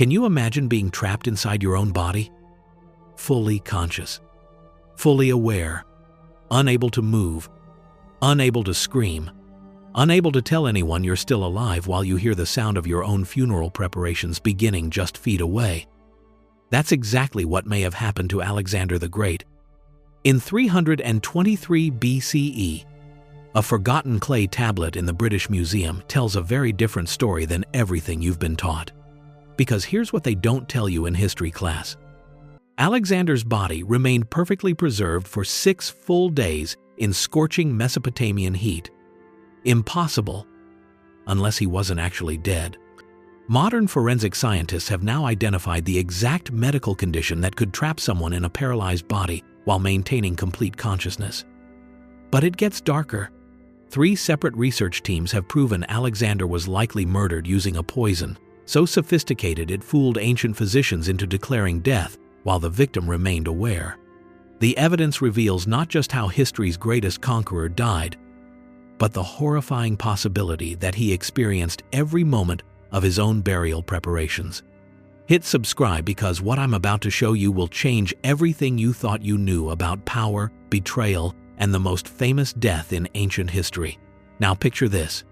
Can you imagine being trapped inside your own body? Fully conscious, fully aware, unable to move, unable to scream, unable to tell anyone you're still alive while you hear the sound of your own funeral preparations beginning just feet away. That's exactly what may have happened to Alexander the Great. In 323 BCE, a forgotten clay tablet in the British Museum tells a very different story than everything you've been taught. Because here's what they don't tell you in history class. Alexander's body remained perfectly preserved for 6 full days in scorching Mesopotamian heat. Impossible, unless he wasn't actually dead. Modern forensic scientists have now identified the exact medical condition that could trap someone in a paralyzed body while maintaining complete consciousness. But it gets darker. 3 separate research teams have proven Alexander was likely murdered using a poison so sophisticated it fooled ancient physicians into declaring death while the victim remained aware. The evidence reveals not just how history's greatest conqueror died, but the horrifying possibility that he experienced every moment of his own burial preparations. Hit subscribe because what I'm about to show you will change everything you thought you knew about power, betrayal, and the most famous death in ancient history. Now picture this.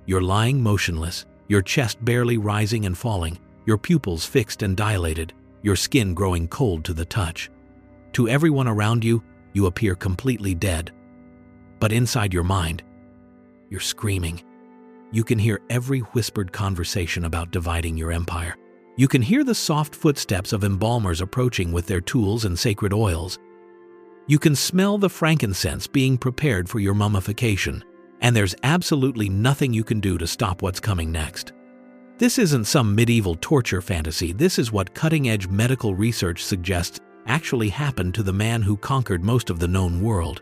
You're lying motionless, your chest barely rising and falling, your pupils fixed and dilated, your skin growing cold to the touch. To everyone around you, you appear completely dead. But inside your mind, you're screaming. You can hear every whispered conversation about dividing your empire. You can hear the soft footsteps of embalmers approaching with their tools and sacred oils. You can smell the frankincense being prepared for your mummification, and there's absolutely nothing you can do to stop what's coming next. This isn't some medieval torture fantasy. This is what cutting-edge medical research suggests actually happened to the man who conquered most of the known world.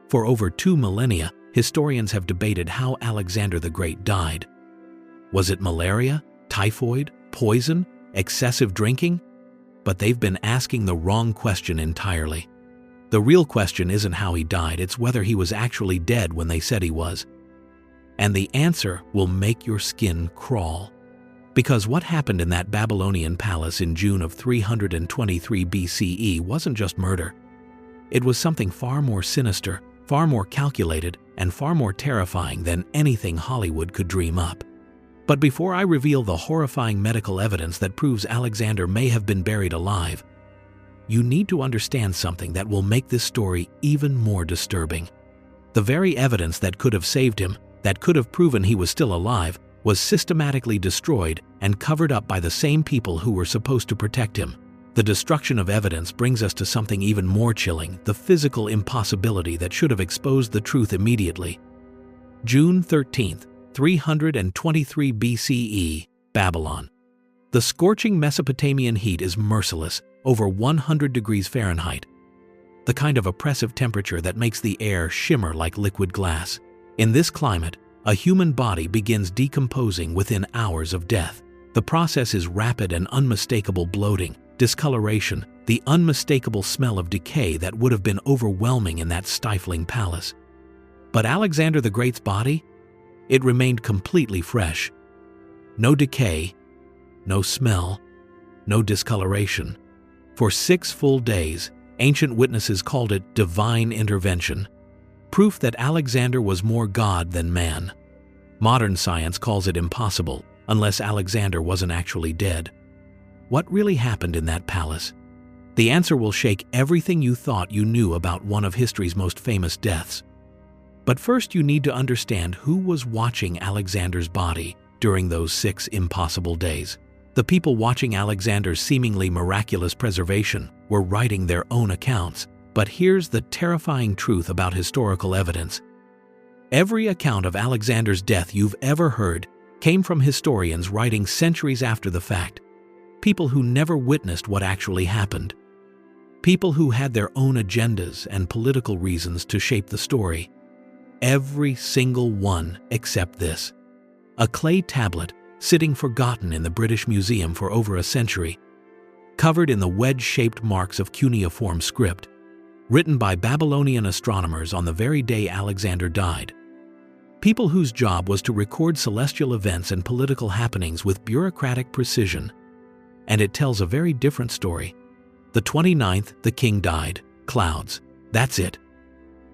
For over 2 millennia, historians have debated how Alexander the Great died. Was it malaria, typhoid, poison, excessive drinking? But they've been asking the wrong question entirely. The real question isn't how he died, it's whether he was actually dead when they said he was. And the answer will make your skin crawl. Because what happened in that Babylonian palace in June of 323 BCE wasn't just murder. It was something far more sinister, far more calculated, and far more terrifying than anything Hollywood could dream up. But before I reveal the horrifying medical evidence that proves Alexander may have been buried alive, you need to understand something that will make this story even more disturbing. The very evidence that could have saved him, that could have proven he was still alive, was systematically destroyed and covered up by the same people who were supposed to protect him. The destruction of evidence brings us to something even more chilling, the physical impossibility that should have exposed the truth immediately. June 13th, 323 BCE, Babylon. The scorching Mesopotamian heat is merciless, over 100 degrees Fahrenheit. The kind of oppressive temperature that makes the air shimmer like liquid glass. In this climate, a human body begins decomposing within hours of death. The process is rapid and unmistakable bloating, discoloration, the unmistakable smell of decay that would have been overwhelming in that stifling palace. But Alexander the Great's body? It remained completely fresh. No decay, no smell, no discoloration. For 6 full days, ancient witnesses called it divine intervention, proof that Alexander was more God than man. Modern science calls it impossible, unless Alexander wasn't actually dead. What really happened in that palace? The answer will shake everything you thought you knew about one of history's most famous deaths. But first you need to understand who was watching Alexander's body during those 6 impossible days. The people watching Alexander's seemingly miraculous preservation were writing their own accounts. But here's the terrifying truth about historical evidence. Every account of Alexander's death you've ever heard came from historians writing centuries after the fact. People who never witnessed what actually happened. People who had their own agendas and political reasons to shape the story. Every single one except this. A clay tablet sitting forgotten in the British Museum for over a century, covered in the wedge-shaped marks of cuneiform script, written by Babylonian astronomers on the very day Alexander died. People whose job was to record celestial events and political happenings with bureaucratic precision. and it tells a very different story. The 29th, the king died. Clouds. That's it.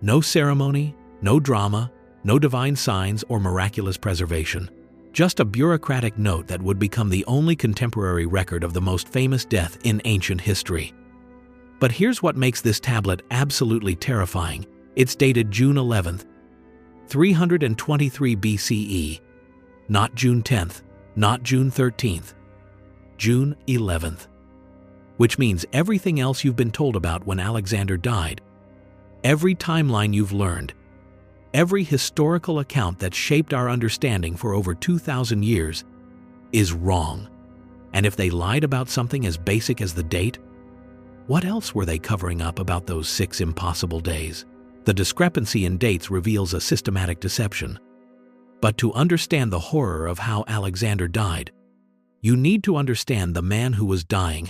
No ceremony, no drama, no divine signs or miraculous preservation. Just a bureaucratic note that would become the only contemporary record of the most famous death in ancient history. But here's what makes this tablet absolutely terrifying. It's dated June 11th, 323 BCE. Not June 10th, not June 13th. June 11th. Which means everything else you've been told about when Alexander died, every timeline you've learned, every historical account that shaped our understanding for over 2,000 years, is wrong. And if they lied about something as basic as the date, what else were they covering up about those 6 impossible days? The discrepancy in dates reveals a systematic deception. But to understand the horror of how Alexander died, you need to understand the man who was dying,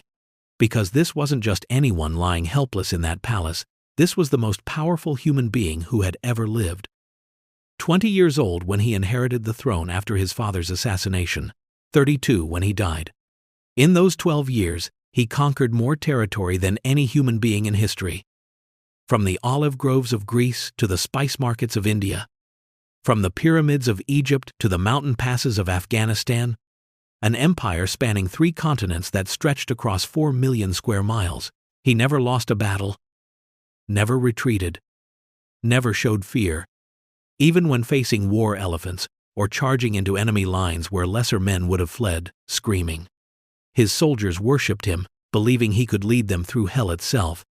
because this wasn't just anyone lying helpless in that palace. This was the most powerful human being who had ever lived. 20 years old when he inherited the throne after his father's assassination, 32 when he died. In those 12 years, he conquered more territory than any human being in history. From the olive groves of Greece to the spice markets of India, from the pyramids of Egypt to the mountain passes of Afghanistan, an empire spanning 3 continents that stretched across 4 million square miles. He never lost a battle, never retreated, never showed fear, even when facing war elephants or charging into enemy lines where lesser men would have fled, screaming. His soldiers worshipped him, believing he could lead them through hell itself.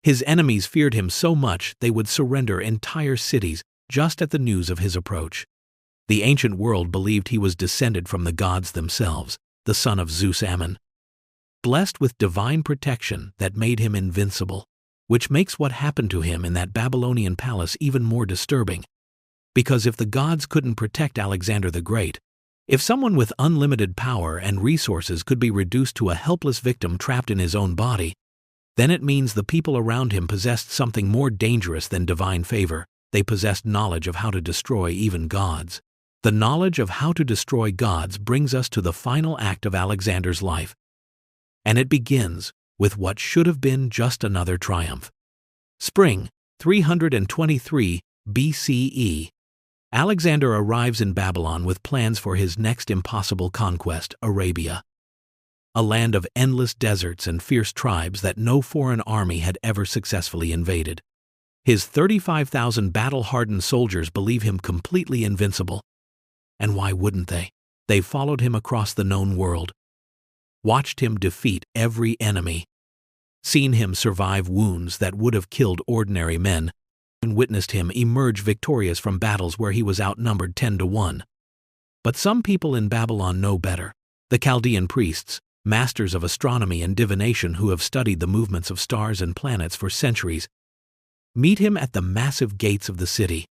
His enemies feared him so much they would surrender entire cities just at the news of his approach. The ancient world believed he was descended from the gods themselves, the son of Zeus Ammon, blessed with divine protection that made him invincible, which makes what happened to him in that Babylonian palace even more disturbing. Because if the gods couldn't protect Alexander the Great, if someone with unlimited power and resources could be reduced to a helpless victim trapped in his own body, then it means the people around him possessed something more dangerous than divine favor. They possessed knowledge of how to destroy even gods. The knowledge of how to destroy gods brings us to the final act of Alexander's life. And it begins with what should have been just another triumph. Spring, 323 BCE. Alexander arrives in Babylon with plans for his next impossible conquest, Arabia. A land of endless deserts and fierce tribes that no foreign army had ever successfully invaded. His 35,000 battle-hardened soldiers believe him completely invincible. And why wouldn't they? They've followed him across the known world, watched him defeat every enemy, seen him survive wounds that would have killed ordinary men, and witnessed him emerge victorious from battles where he was outnumbered 10-1. But some people in Babylon know better. The Chaldean priests, masters of astronomy and divination who have studied the movements of stars and planets for centuries, meet him at the massive gates of the city.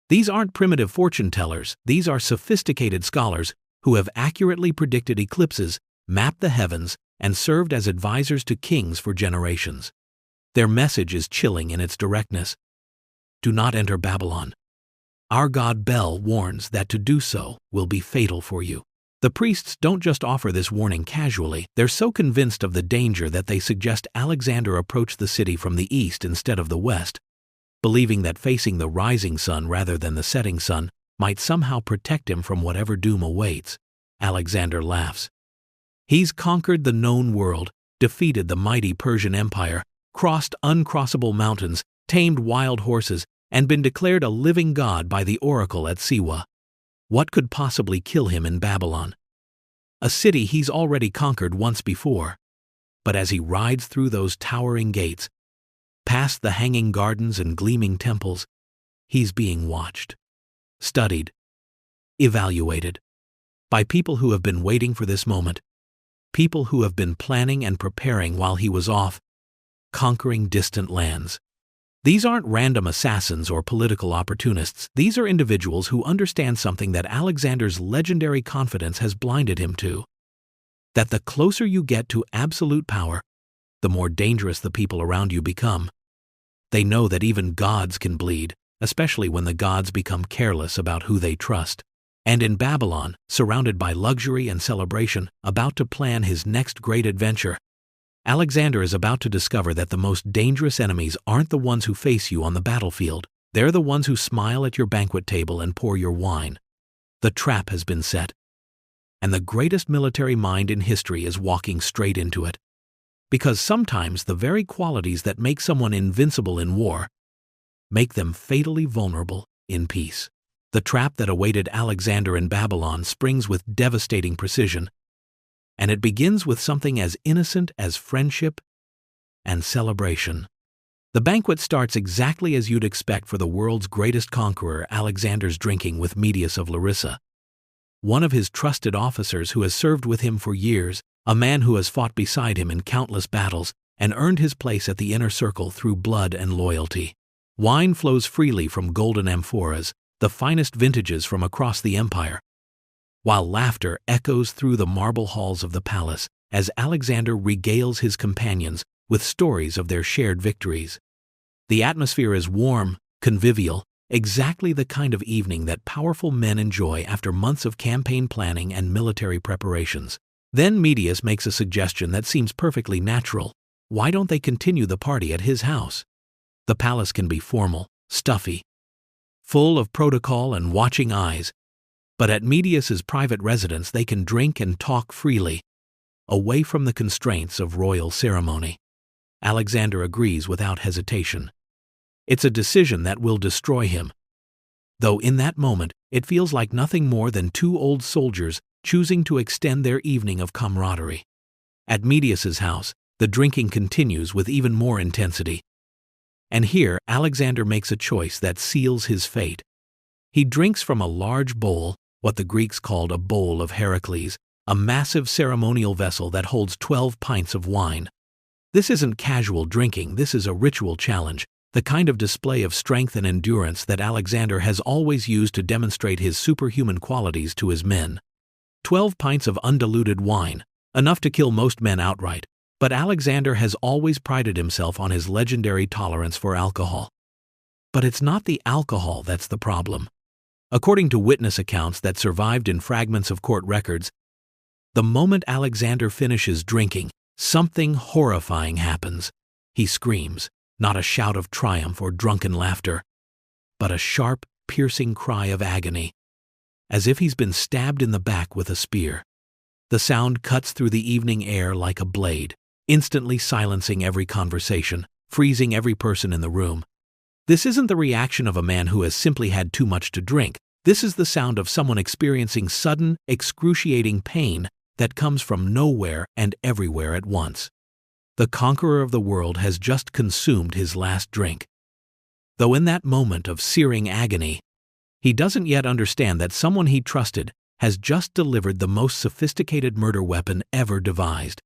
These aren't primitive fortune tellers, these are sophisticated scholars who have accurately predicted eclipses, mapped the heavens, and served as advisors to kings for generations. Their message is chilling in its directness. Do not enter Babylon. Our god Bel warns that to do so will be fatal for you. The priests don't just offer this warning casually, they're so convinced of the danger that they suggest Alexander approach the city from the east instead of the west, believing that facing the rising sun rather than the setting sun might somehow protect him from whatever doom awaits. Alexander laughs. He's conquered the known world, defeated the mighty Persian Empire, crossed uncrossable mountains, tamed wild horses, and been declared a living god by the oracle at Siwa. What could possibly kill him in Babylon? A city he's already conquered once before. But as he rides through those towering gates, past the hanging gardens and gleaming temples, he's being watched, studied, evaluated, by people who have been waiting for this moment, people who have been planning and preparing while he was off, conquering distant lands. These aren't random assassins or political opportunists. These are individuals who understand something that Alexander's legendary confidence has blinded him to. That the closer you get to absolute power, the more dangerous the people around you become. They know that even gods can bleed, especially when the gods become careless about who they trust. And in Babylon, surrounded by luxury and celebration, about to plan his next great adventure, Alexander is about to discover that the most dangerous enemies aren't the ones who face you on the battlefield. They're the ones who smile at your banquet table and pour your wine. The trap has been set, and the greatest military mind in history is walking straight into it. Because sometimes the very qualities that make someone invincible in war make them fatally vulnerable in peace. The trap that awaited Alexander in Babylon springs with devastating precision, and it begins with something as innocent as friendship and celebration. The banquet starts exactly as you'd expect for the world's greatest conqueror. Alexander's drinking with Medius of Larissa, one of his trusted officers who has served with him for years, a man who has fought beside him in countless battles and earned his place at the inner circle through blood and loyalty. Wine flows freely from golden amphoras, the finest vintages from across the empire, while laughter echoes through the marble halls of the palace as Alexander regales his companions with stories of their shared victories. The atmosphere is warm, convivial, exactly the kind of evening that powerful men enjoy after months of campaign planning and military preparations. Then Medius makes a suggestion that seems perfectly natural. Why don't they continue the party at his house? The palace can be formal, stuffy, full of protocol and watching eyes, but at Medius's private residence they can drink and talk freely, away from the constraints of royal ceremony. Alexander agrees without hesitation. It's a decision that will destroy him, though in that moment it feels like nothing more than two old soldiers choosing to extend their evening of camaraderie. At Medius's house, the drinking continues with even more intensity. And here Alexander makes a choice that seals his fate. He drinks from a large bowl, what the Greeks called a bowl of Heracles, a massive ceremonial vessel that holds 12 pints of wine. This isn't casual drinking, this is a ritual challenge, the kind of display of strength and endurance that Alexander has always used to demonstrate his superhuman qualities to his men. 12 pints of undiluted wine, enough to kill most men outright, but Alexander has always prided himself on his legendary tolerance for alcohol. But it's not the alcohol that's the problem. According to witness accounts that survived in fragments of court records, the moment Alexander finishes drinking, something horrifying happens. He screams, not a shout of triumph or drunken laughter, but a sharp, piercing cry of agony, as if he's been stabbed in the back with a spear. The sound cuts through the evening air like a blade, instantly silencing every conversation, freezing every person in the room. This isn't the reaction of a man who has simply had too much to drink. This is the sound of someone experiencing sudden, excruciating pain that comes from nowhere and everywhere at once. The conqueror of the world has just consumed his last drink. Though in that moment of searing agony, he doesn't yet understand that someone he trusted has just delivered the most sophisticated murder weapon ever devised.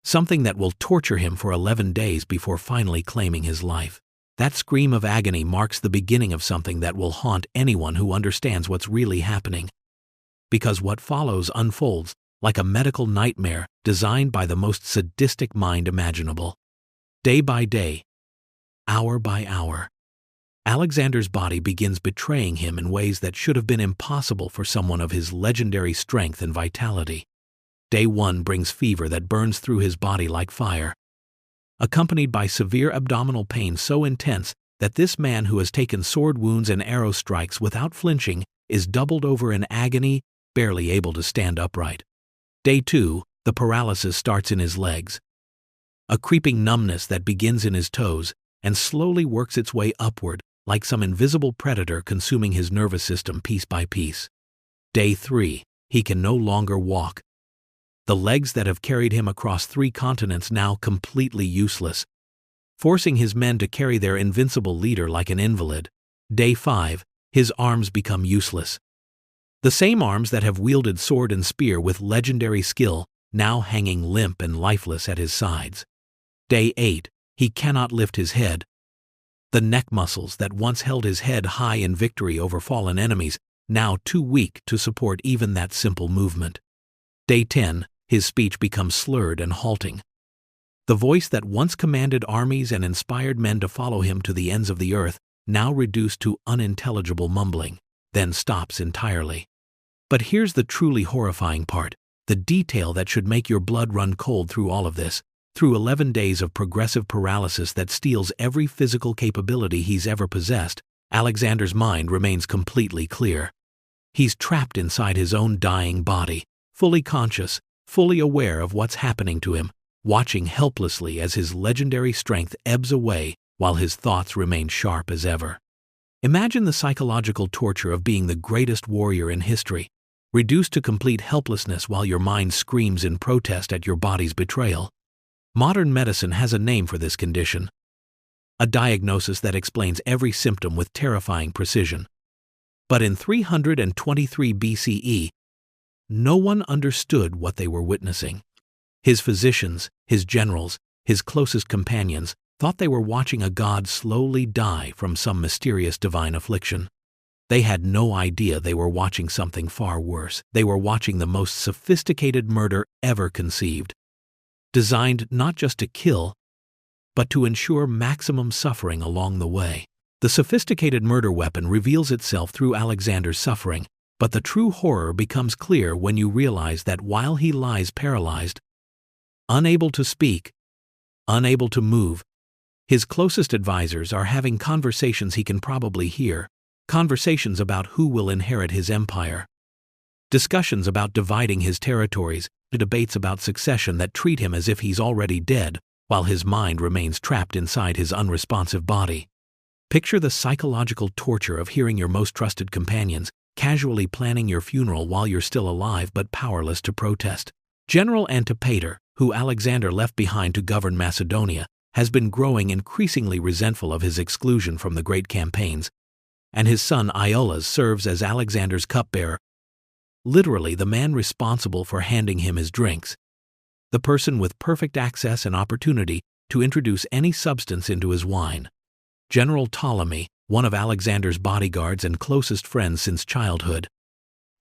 Something that will torture him for 11 days before finally claiming his life. That scream of agony marks the beginning of something that will haunt anyone who understands what's really happening. Because what follows unfolds like a medical nightmare designed by the most sadistic mind imaginable. Day by day, hour by hour, Alexander's body begins betraying him in ways that should have been impossible for someone of his legendary strength and vitality. Day 1 brings fever that burns through his body like fire, accompanied by severe abdominal pain so intense that this man who has taken sword wounds and arrow strikes without flinching is doubled over in agony, barely able to stand upright. Day 2, the paralysis starts in his legs, a creeping numbness that begins in his toes and slowly works its way upward like some invisible predator consuming his nervous system piece by piece. Day 3, he can no longer walk. The legs that have carried him across 3 continents now completely useless, forcing his men to carry their invincible leader like an invalid. Day 5, his arms become useless. The same arms that have wielded sword and spear with legendary skill, now hanging limp and lifeless at his sides. Day 8, he cannot lift his head. The neck muscles that once held his head high in victory over fallen enemies, now too weak to support even that simple movement. Day 10, his speech becomes slurred and halting. The voice that once commanded armies and inspired men to follow him to the ends of the earth, now reduced to unintelligible mumbling, then stops entirely. But here's the truly horrifying part, the detail that should make your blood run cold through all of this. Through 11 days of progressive paralysis that steals every physical capability he's ever possessed, Alexander's mind remains completely clear. He's trapped inside his own dying body, fully conscious, fully aware of what's happening to him, watching helplessly as his legendary strength ebbs away while his thoughts remain sharp as ever. Imagine the psychological torture of being the greatest warrior in history, reduced to complete helplessness while your mind screams in protest at your body's betrayal. Modern medicine has a name for this condition, a diagnosis that explains every symptom with terrifying precision. But in 323 BCE, no one understood what they were witnessing. His physicians, his generals, his closest companions thought they were watching a god slowly die from some mysterious divine affliction. They had no idea they were watching something far worse. They were watching the most sophisticated murder ever conceived, designed not just to kill, but to ensure maximum suffering along the way. The sophisticated murder weapon reveals itself through Alexander's suffering, but the true horror becomes clear when you realize that while he lies paralyzed, unable to speak, unable to move, his closest advisors are having conversations he can probably hear, conversations about who will inherit his empire, discussions about dividing his territories, debates about succession that treat him as if he's already dead, while his mind remains trapped inside his unresponsive body. Picture the psychological torture of hearing your most trusted companions casually planning your funeral while you're still alive but powerless to protest. General Antipater, who Alexander left behind to govern Macedonia, has been growing increasingly resentful of his exclusion from the great campaigns, and his son Iolaus serves as Alexander's cupbearer, literally the man responsible for handing him his drinks, the person with perfect access and opportunity to introduce any substance into his wine. General Ptolemy, one of Alexander's bodyguards and closest friends since childhood,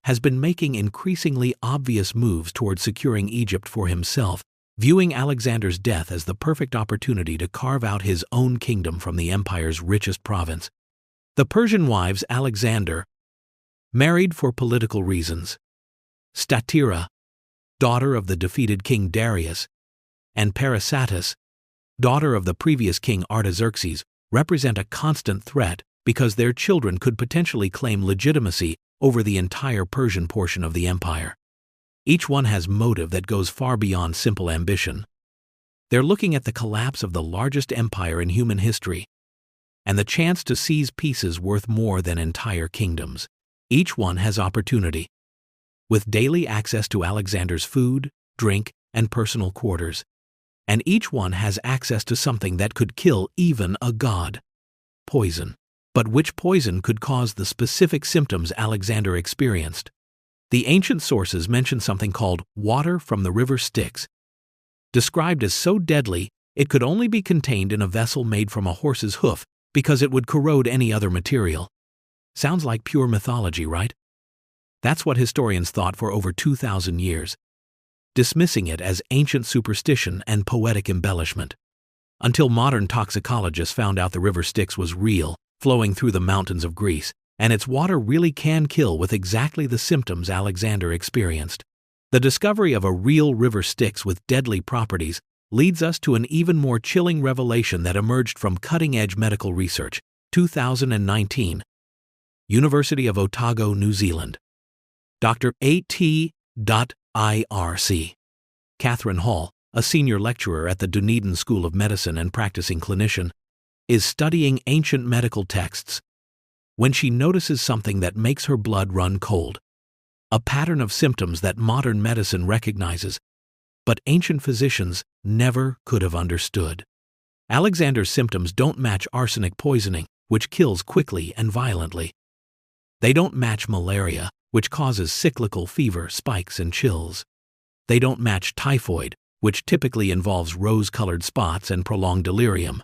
has been making increasingly obvious moves toward securing Egypt for himself, viewing Alexander's death as the perfect opportunity to carve out his own kingdom from the empire's richest province. The Persian wives Alexander married for political reasons. Statira, daughter of the defeated King Darius, and Parysatis, daughter of the previous king Artaxerxes, represent a constant threat because their children could potentially claim legitimacy over the entire Persian portion of the empire. Each one has motive that goes far beyond simple ambition. They're looking at the collapse of the largest empire in human history, and the chance to seize pieces worth more than entire kingdoms. Each one has opportunity, with daily access to Alexander's food, drink, and personal quarters. And each one has access to something that could kill even a god: poison. But which poison could cause the specific symptoms Alexander experienced? The ancient sources mention something called water from the river Styx, described as so deadly it could only be contained in a vessel made from a horse's hoof because it would corrode any other material. Sounds like pure mythology, right? That's what historians thought for over 2,000 years, dismissing it as ancient superstition and poetic embellishment. Until modern toxicologists found out the river Styx was real, flowing through the mountains of Greece, and its water really can kill with exactly the symptoms Alexander experienced. The discovery of a real river Styx with deadly properties leads us to an even more chilling revelation that emerged from cutting-edge medical research. 2019. University of Otago, New Zealand. Dr. A.T. IRC. Catherine Hall, a senior lecturer at the Dunedin School of Medicine and practicing clinician, is studying ancient medical texts when she notices something that makes her blood run cold. A pattern of symptoms that modern medicine recognizes, but ancient physicians never could have understood. Alexander's symptoms don't match arsenic poisoning, which kills quickly and violently. They don't match malaria, which causes cyclical fever, spikes, and chills. They don't match typhoid, which typically involves rose-colored spots and prolonged delirium.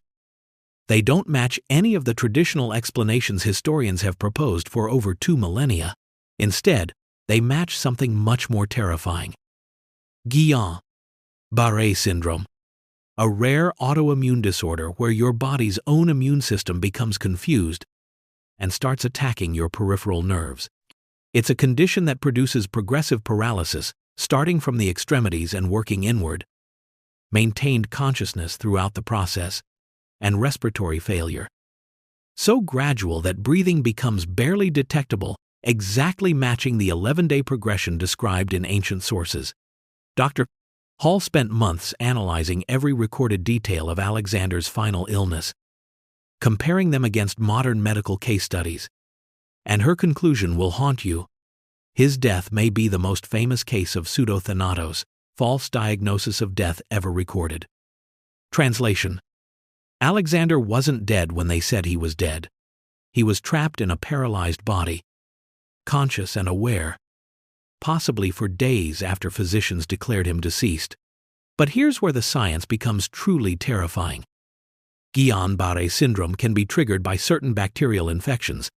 They don't match any of the traditional explanations historians have proposed for over 2 millennia. Instead, they match something much more terrifying: Guillain-Barré syndrome, a rare autoimmune disorder where your body's own immune system becomes confused and starts attacking your peripheral nerves. It's a condition that produces progressive paralysis, starting from the extremities and working inward, maintained consciousness throughout the process, and respiratory failure. So gradual that breathing becomes barely detectable, exactly matching the 11-day progression described in ancient sources. Dr. Hall spent months analyzing every recorded detail of Alexander's final illness, comparing them against modern medical case studies. And her conclusion will haunt you. His death may be the most famous case of pseudo-thanatos, false diagnosis of death ever recorded. Translation: Alexander wasn't dead when they said he was dead. He was trapped in a paralyzed body, conscious and aware, possibly for days after physicians declared him deceased. But here's where the science becomes truly terrifying. Guillain-Barré syndrome can be triggered by certain bacterial infections,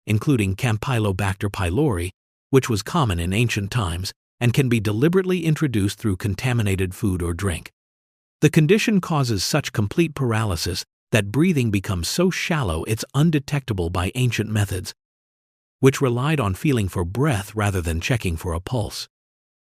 including Campylobacter pylori, which was common in ancient times, and can be deliberately introduced through contaminated food or drink. The condition causes such complete paralysis that breathing becomes so shallow it's undetectable by ancient methods, which relied on feeling for breath rather than checking for a pulse.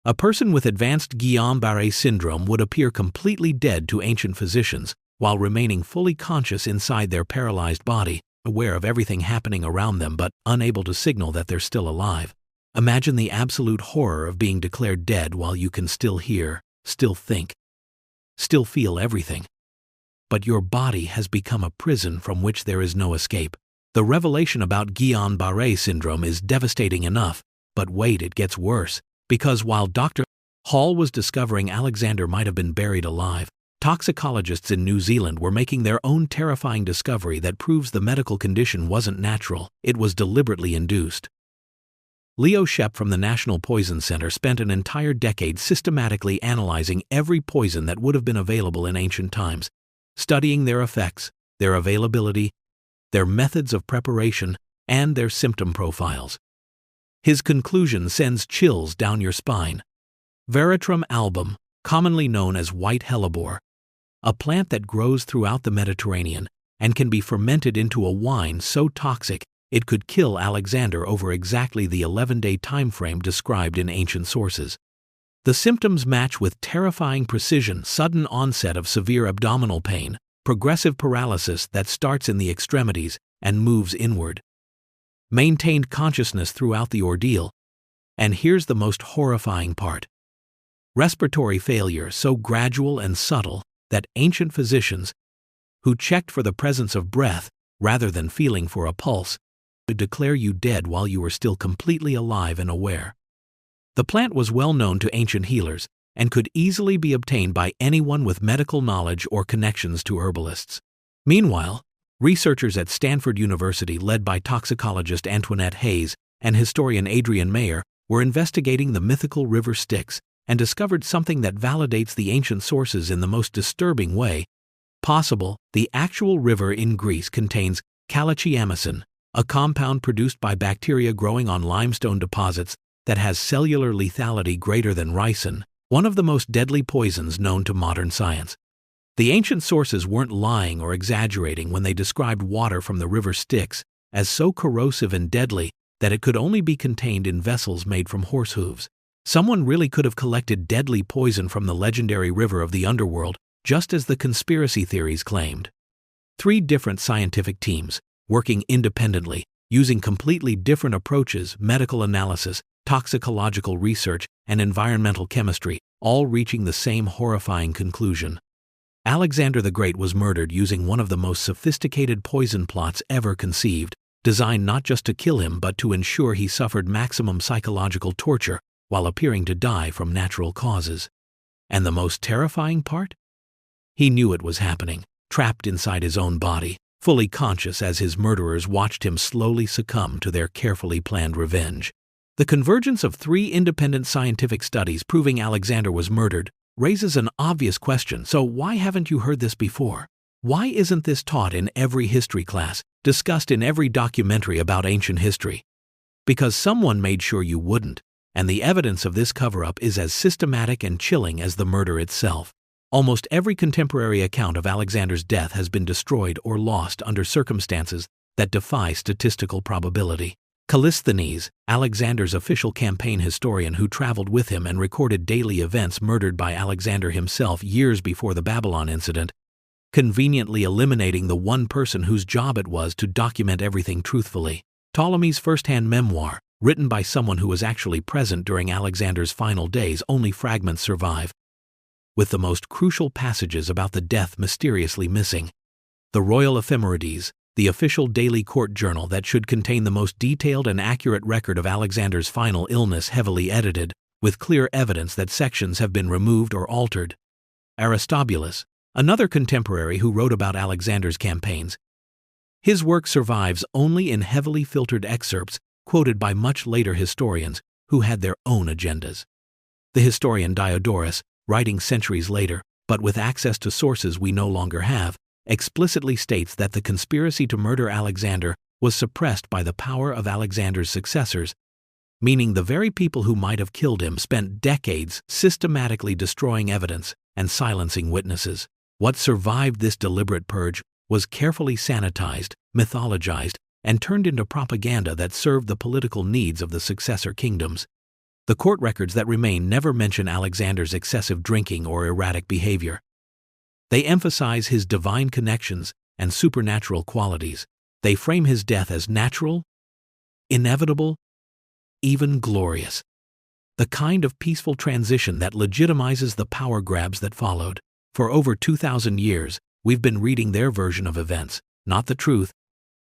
A person with advanced Guillain-Barré syndrome would appear completely dead to ancient physicians while remaining fully conscious inside their paralyzed body, aware of everything happening around them but unable to signal that they're still alive. Imagine the absolute horror of being declared dead while you can still hear, still think, still feel everything. But your body has become a prison from which there is no escape. The revelation about Guillain-Barré syndrome is devastating enough, but wait, it gets worse. Because while Dr. Hall was discovering Alexander might have been buried alive, toxicologists in New Zealand were making their own terrifying discovery that proves the medical condition wasn't natural, it was deliberately induced. Leo Shep from the National Poison Center spent an entire decade systematically analyzing every poison that would have been available in ancient times, studying their effects, their availability, their methods of preparation, and their symptom profiles. His conclusion sends chills down your spine. Veratrum album, commonly known as white hellebore, a plant that grows throughout the Mediterranean and can be fermented into a wine so toxic it could kill Alexander over exactly the 11-day time frame described in ancient sources. The symptoms match with terrifying precision: sudden onset of severe abdominal pain, progressive paralysis that starts in the extremities and moves inward, maintained consciousness throughout the ordeal, and here's the most horrifying part: respiratory failure so gradual and subtle that ancient physicians, who checked for the presence of breath rather than feeling for a pulse, would declare you dead while you were still completely alive and aware. The plant was well known to ancient healers and could easily be obtained by anyone with medical knowledge or connections to herbalists. Meanwhile, researchers at Stanford University, led by toxicologist Antoinette Hayes and historian Adrian Mayer, were investigating the mythical river Styx and discovered something that validates the ancient sources in the most disturbing way possible. The actual river in Greece contains calychiamycin, a compound produced by bacteria growing on limestone deposits that has cellular lethality greater than ricin, one of the most deadly poisons known to modern science. The ancient sources weren't lying or exaggerating when they described water from the river Styx as so corrosive and deadly that it could only be contained in vessels made from horse hooves. Someone really could have collected deadly poison from the legendary river of the underworld, just as the conspiracy theories claimed. 3 different scientific teams, working independently, using completely different approaches: medical analysis, toxicological research, and environmental chemistry, all reaching the same horrifying conclusion. Alexander the Great was murdered using one of the most sophisticated poison plots ever conceived, designed not just to kill him but to ensure he suffered maximum psychological torture while appearing to die from natural causes. And the most terrifying part? He knew it was happening, trapped inside his own body, fully conscious as his murderers watched him slowly succumb to their carefully planned revenge. The convergence of 3 independent scientific studies proving Alexander was murdered raises an obvious question: so why haven't you heard this before? Why isn't this taught in every history class, discussed in every documentary about ancient history? Because someone made sure you wouldn't, and the evidence of this cover-up is as systematic and chilling as the murder itself. Almost every contemporary account of Alexander's death has been destroyed or lost under circumstances that defy statistical probability. Callisthenes, Alexander's official campaign historian who traveled with him and recorded daily events murdered by Alexander himself years before the Babylon incident, conveniently eliminating the one person whose job it was to document everything truthfully. Ptolemy's first-hand memoir, written by someone who was actually present during Alexander's final days, only fragments survive, with the most crucial passages about the death mysteriously missing. The Royal Ephemerides, the official daily court journal that should contain the most detailed and accurate record of Alexander's final illness, heavily edited, with clear evidence that sections have been removed or altered. Aristobulus, another contemporary who wrote about Alexander's campaigns. His work survives only in heavily filtered excerpts quoted by much later historians who had their own agendas. The historian Diodorus, writing centuries later, but with access to sources we no longer have, explicitly states that the conspiracy to murder Alexander was suppressed by the power of Alexander's successors, meaning the very people who might have killed him spent decades systematically destroying evidence and silencing witnesses. What survived this deliberate purge was carefully sanitized, mythologized, and turned into propaganda that served the political needs of the successor kingdoms. The court records that remain never mention Alexander's excessive drinking or erratic behavior. They emphasize his divine connections and supernatural qualities. They frame his death as natural, inevitable, even glorious. The kind of peaceful transition that legitimizes the power grabs that followed. For over 2,000 years, we've been reading their version of events, not the truth,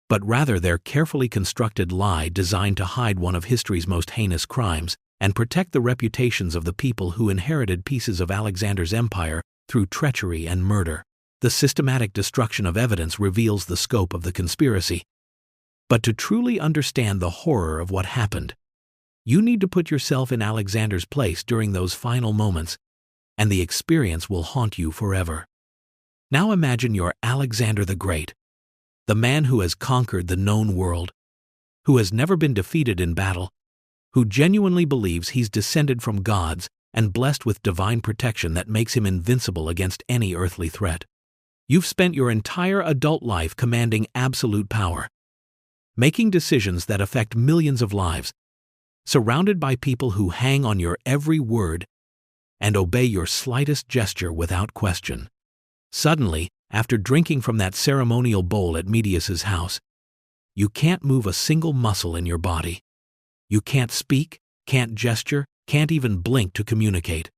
but rather their carefully constructed lie designed to hide one of history's most heinous crimes and protect the reputations of the people who inherited pieces of Alexander's empire through treachery and murder. The systematic destruction of evidence reveals the scope of the conspiracy. But to truly understand the horror of what happened, you need to put yourself in Alexander's place during those final moments, and the experience will haunt you forever. Now imagine you're Alexander the Great, the man who has conquered the known world, who has never been defeated in battle, who genuinely believes he's descended from gods and blessed with divine protection that makes him invincible against any earthly threat. You've spent your entire adult life commanding absolute power, making decisions that affect millions of lives, surrounded by people who hang on your every word and obey your slightest gesture without question. Suddenly, after drinking from that ceremonial bowl at Medius's house, you can't move a single muscle in your body. You can't speak, can't gesture, can't even blink to communicate.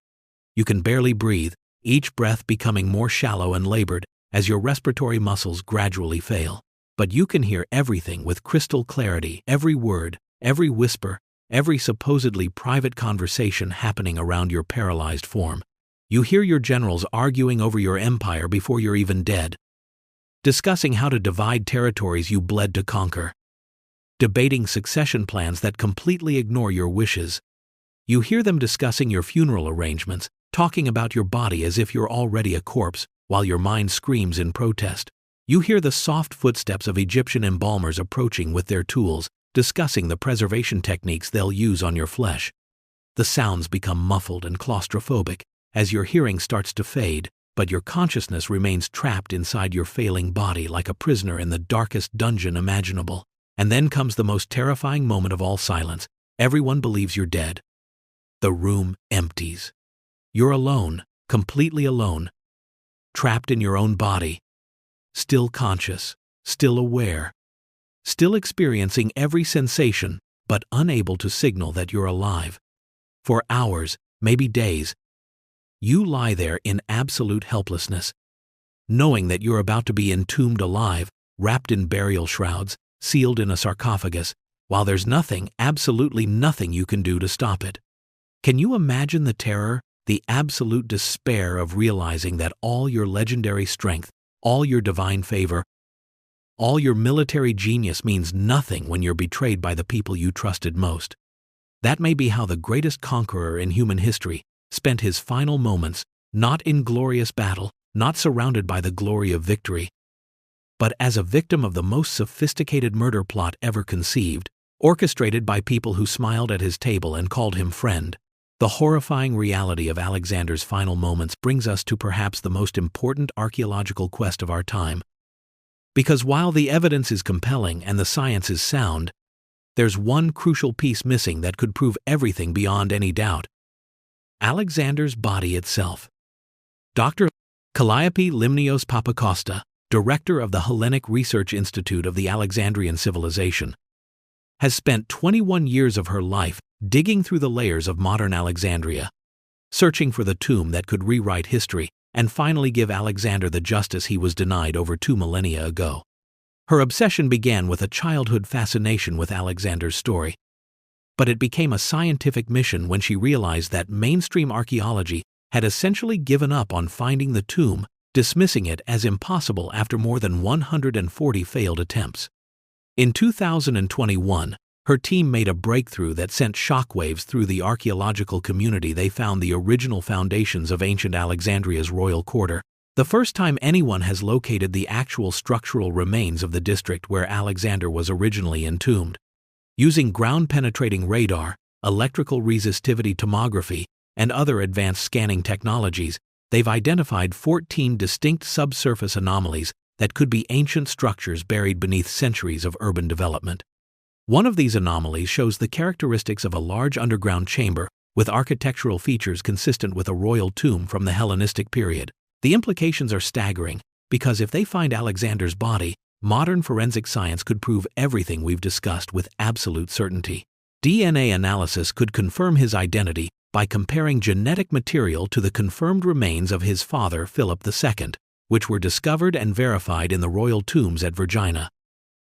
You can barely breathe, each breath becoming more shallow and labored as your respiratory muscles gradually fail. But you can hear everything with crystal clarity, every word, every whisper, every supposedly private conversation happening around your paralyzed form. You hear your generals arguing over your empire before you're even dead, discussing how to divide territories you bled to conquer, debating succession plans that completely ignore your wishes. You hear them discussing your funeral arrangements, talking about your body as if you're already a corpse, while your mind screams in protest. You hear the soft footsteps of Egyptian embalmers approaching with their tools, discussing the preservation techniques they'll use on your flesh. The sounds become muffled and claustrophobic as your hearing starts to fade, but your consciousness remains trapped inside your failing body like a prisoner in the darkest dungeon imaginable. And then comes the most terrifying moment of all silence. Everyone believes you're dead. The room empties. You're alone, completely alone, trapped in your own body, still conscious, still aware, still experiencing every sensation, but unable to signal that you're alive. For hours, maybe days, you lie there in absolute helplessness, knowing that you're about to be entombed alive, wrapped in burial shrouds, sealed in a sarcophagus, while there's nothing, absolutely nothing you can do to stop it. Can you imagine the terror, the absolute despair of realizing that all your legendary strength, all your divine favor, all your military genius means nothing when you're betrayed by the people you trusted most? That may be how the greatest conqueror in human history spent his final moments, not in glorious battle, not surrounded by the glory of victory, but as a victim of the most sophisticated murder plot ever conceived, orchestrated by people who smiled at his table and called him friend. The horrifying reality of Alexander's final moments brings us to perhaps the most important archaeological quest of our time. Because while the evidence is compelling and the science is sound, there's one crucial piece missing that could prove everything beyond any doubt: Alexander's body itself. Dr. Calliope Limnios Papacosta, director of the Hellenic Research Institute of the Alexandrian civilization, has spent 21 years of her life digging through the layers of modern Alexandria, searching for the tomb that could rewrite history and finally give Alexander the justice he was denied over 2 millennia ago. Her obsession began with a childhood fascination with Alexander's story, but it became a scientific mission when she realized that mainstream archaeology had essentially given up on finding the tomb, dismissing it as impossible after more than 140 failed attempts. In 2021, her team made a breakthrough that sent shockwaves through the archaeological community. They found the original foundations of ancient Alexandria's royal quarter, the first time anyone has located the actual structural remains of the district where Alexander was originally entombed. Using ground-penetrating radar, electrical resistivity tomography, and other advanced scanning technologies, they've identified 14 distinct subsurface anomalies that could be ancient structures buried beneath centuries of urban development. One of these anomalies shows the characteristics of a large underground chamber with architectural features consistent with a royal tomb from the Hellenistic period. The implications are staggering, because if they find Alexander's body, modern forensic science could prove everything we've discussed with absolute certainty. DNA analysis could confirm his identity by comparing genetic material to the confirmed remains of his father Philip II, which were discovered and verified in the royal tombs at Vergina.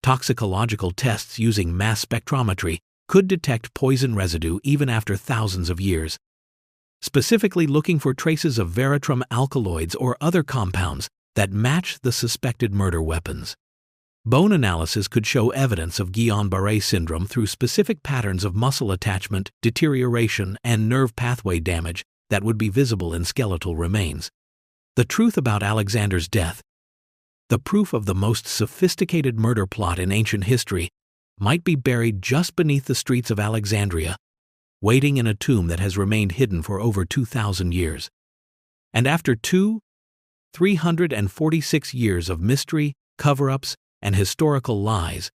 Toxicological tests using mass spectrometry could detect poison residue even after thousands of years, specifically looking for traces of veratrum alkaloids or other compounds that match the suspected murder weapons. Bone analysis could show evidence of Guillain-Barré syndrome through specific patterns of muscle attachment, deterioration, and nerve pathway damage that would be visible in skeletal remains. The truth about Alexander's death, the proof of the most sophisticated murder plot in ancient history, might be buried just beneath the streets of Alexandria, waiting in a tomb that has remained hidden for over 2,000 years. And after 346 years of mystery, cover-ups, and historical lies,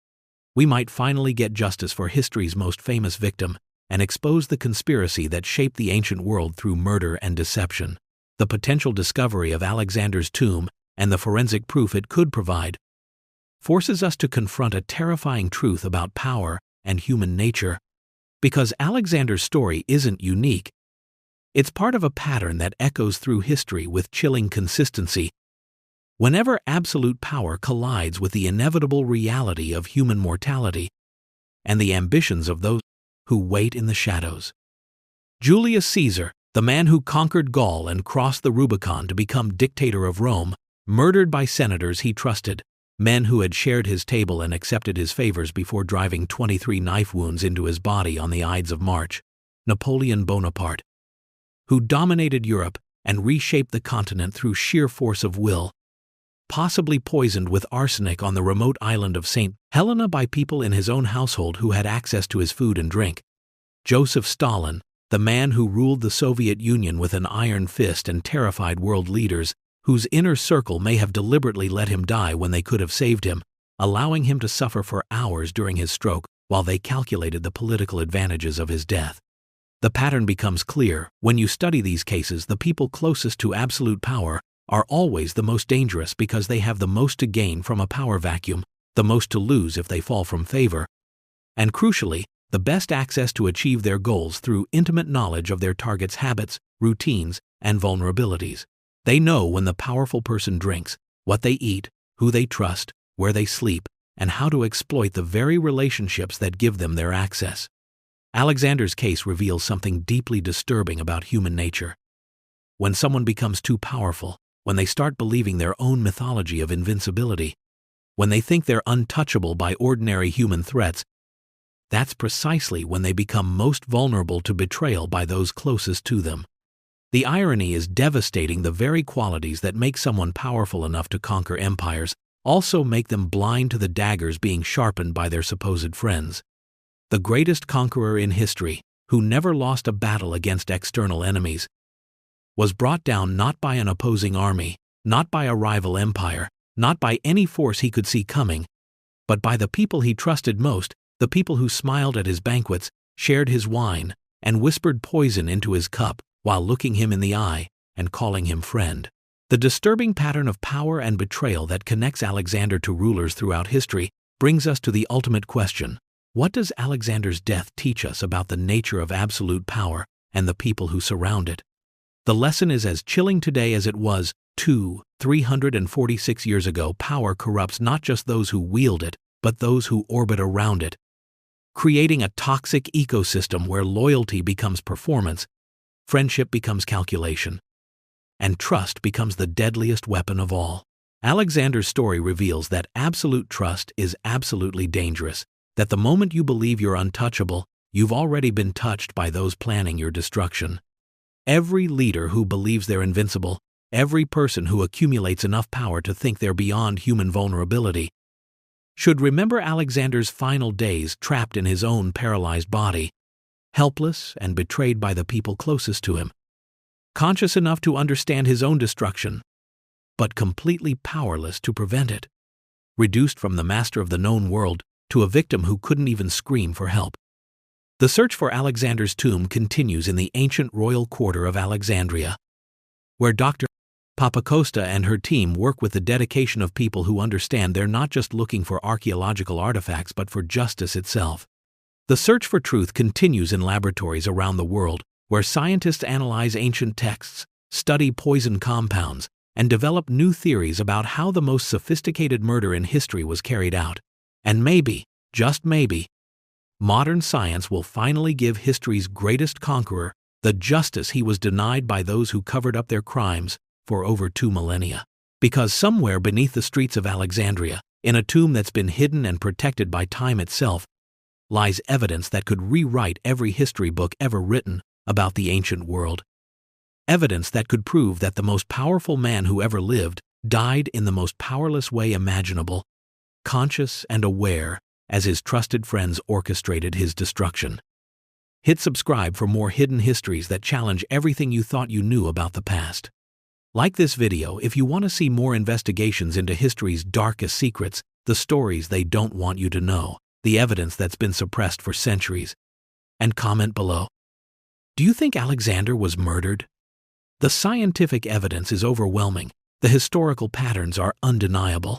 we might finally get justice for history's most famous victim and expose the conspiracy that shaped the ancient world through murder and deception. The potential discovery of Alexander's tomb and the forensic proof it could provide forces us to confront a terrifying truth about power and human nature. Because Alexander's story isn't unique, it's part of a pattern that echoes through history with chilling consistency. Whenever absolute power collides with the inevitable reality of human mortality and the ambitions of those who wait in the shadows. Julius Caesar, the man who conquered Gaul and crossed the Rubicon to become dictator of Rome, murdered by senators he trusted, men who had shared his table and accepted his favors before driving 23 knife wounds into his body on the Ides of March. Napoleon Bonaparte, who dominated Europe and reshaped the continent through sheer force of will, possibly poisoned with arsenic on the remote island of St. Helena by people in his own household who had access to his food and drink. Joseph Stalin, the man who ruled the Soviet Union with an iron fist and terrified world leaders, whose inner circle may have deliberately let him die when they could have saved him, allowing him to suffer for hours during his stroke while they calculated the political advantages of his death. The pattern becomes clear. When you study these cases, the people closest to absolute power are always the most dangerous because they have the most to gain from a power vacuum, the most to lose if they fall from favor, and crucially, the best access to achieve their goals through intimate knowledge of their target's habits, routines, and vulnerabilities. They know when the powerful person drinks, what they eat, who they trust, where they sleep, and how to exploit the very relationships that give them their access. Alexander's case reveals something deeply disturbing about human nature. When someone becomes too powerful, when they start believing their own mythology of invincibility, when they think they're untouchable by ordinary human threats, that's precisely when they become most vulnerable to betrayal by those closest to them. The irony is devastating. The very qualities that make someone powerful enough to conquer empires also make them blind to the daggers being sharpened by their supposed friends. The greatest conqueror in history, who never lost a battle against external enemies, was brought down not by an opposing army, not by a rival empire, not by any force he could see coming, but by the people he trusted most, the people who smiled at his banquets, shared his wine, and whispered poison into his cup while looking him in the eye and calling him friend. The disturbing pattern of power and betrayal that connects Alexander to rulers throughout history brings us to the ultimate question. What does Alexander's death teach us about the nature of absolute power and the people who surround it? The lesson is as chilling today as it was 346 years ago. Power corrupts not just those who wield it, but those who orbit around it, creating a toxic ecosystem where loyalty becomes performance, friendship becomes calculation, and trust becomes the deadliest weapon of all. Alexander's story reveals that absolute trust is absolutely dangerous, that the moment you believe you're untouchable, you've already been touched by those planning your destruction. Every leader who believes they're invincible, every person who accumulates enough power to think they're beyond human vulnerability, should remember Alexander's final days trapped in his own paralyzed body, helpless and betrayed by the people closest to him, conscious enough to understand his own destruction, but completely powerless to prevent it, reduced from the master of the known world to a victim who couldn't even scream for help. The search for Alexander's tomb continues in the ancient royal quarter of Alexandria, where Dr. Papacosta and her team work with the dedication of people who understand they're not just looking for archaeological artifacts but for justice itself. The search for truth continues in laboratories around the world, where scientists analyze ancient texts, study poison compounds, and develop new theories about how the most sophisticated murder in history was carried out. And maybe, just maybe, modern science will finally give history's greatest conqueror the justice he was denied by those who covered up their crimes for over 2 millennia. Because somewhere beneath the streets of Alexandria, in a tomb that's been hidden and protected by time itself, lies evidence that could rewrite every history book ever written about the ancient world. Evidence that could prove that the most powerful man who ever lived died in the most powerless way imaginable, conscious and aware as his trusted friends orchestrated his destruction. Hit subscribe for more hidden histories that challenge everything you thought you knew about the past. Like this video if you want to see more investigations into history's darkest secrets, the stories they don't want you to know, the evidence that's been suppressed for centuries. And comment below. Do you think Alexander was murdered? The scientific evidence is overwhelming. The historical patterns are undeniable.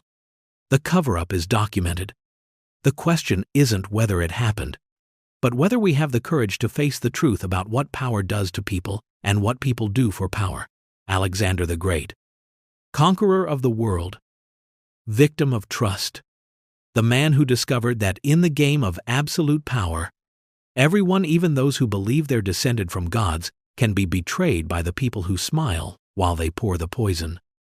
The cover-up is documented. The question isn't whether it happened, but whether we have the courage to face the truth about what power does to people and what people do for power. Alexander the Great, conqueror of the world, victim of trust, the man who discovered that in the game of absolute power, everyone, even those who believe they're descended from gods, can be betrayed by the people who smile while they pour the poison.